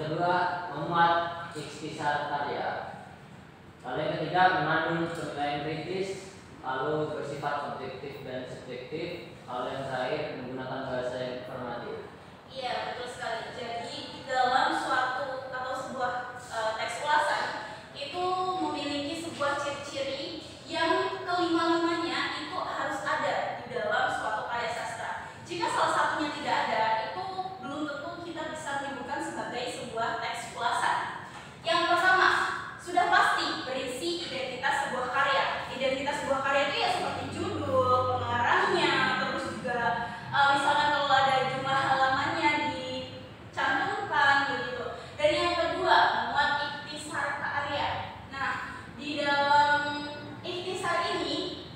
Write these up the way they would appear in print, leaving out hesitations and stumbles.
kedua, memuat ikhtisar karya. Lalu yang ketiga, mengandung penilaian kritis, lalu bersifat objektif dan subjektif. Lalu yang terakhir, menggunakan bahasa yang informatif. Iya, betul sekali. Jadi dalam suatu atau sebuah teks ulasan itu memiliki sebuah ciri-ciri yang kelima-limanya itu harus ada di dalam suatu karya sastra. Jika salah satunya tidak ada, itu belum tentu kita bisa menyebutkan sebagai sebuah teks ulasan. Yang pertama, sudah pasti berisi identitas sebuah karya. Identitas sebuah karya itu ya seperti judul, pengarangnya, terus juga misalkan kalau ada jumlah halamannya dicantumkan begitu. Dan yang kedua, memuat ikhtisar karya. Nah, di dalam ikhtisar ini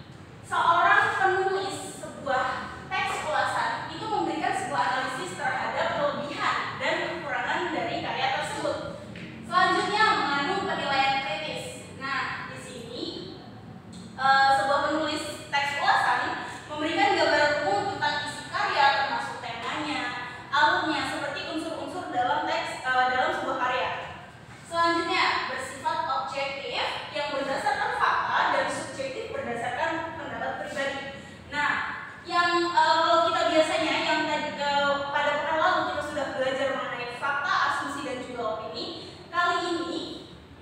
seorang penulis sebuah teks ulasan itu memberikan sebuah analisis terhadap kelebihan dan kekurangan dari karya tersebut. Selanjutnya, mengandung penilaian kritis. Nah, di sini sebuah penulis teks ulasan memberikan gambaran umum tentang isi karya, termasuk temanya, alurnya, seperti unsur-unsur dalam teks dalam sebuah karya. Selanjutnya, bersifat objektif yang berdasarkan fakta dan subjektif berdasarkan pendapat pribadi. Nah, yang kalau kita biasanya yang tadi pada pekan lalu kita sudah belajar mengenai fakta, asumsi dan juga opini. Kali ini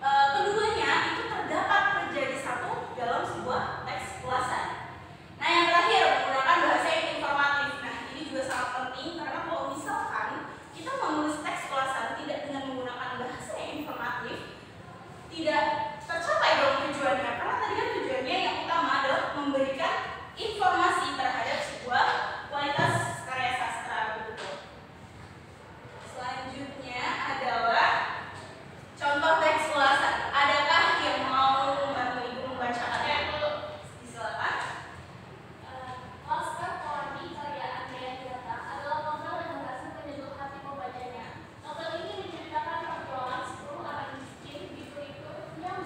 keduanya itu terdapat menjadi satu dalam sebuah teks ulasan. Nah, yang terakhir, menggunakan bahasa yang informatif. Nah, ini juga sangat penting karena kalau misalkan kita menulis teks ulasan tidak dengan menggunakan bahasa yang informatif, tidak tercapai dong tujuannya. Karena tadi kan tujuannya yang utama adalah memberikan informasi terhadap sebuah kualitas karya sastra begitu. Selanjutnya adalah contoh teks ulasan. Adakah yang mau membantu Ibu membacakannya? Silakan. Laskar Pelangi karya Andrea Hirata adalah novel yang berhasil menyentuh hati pembacanya. Novel ini menceritakan perjuangan 10 anak miskin di Belitung yang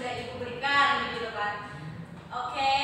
sudah Ibu berikan begitu kan. Oke,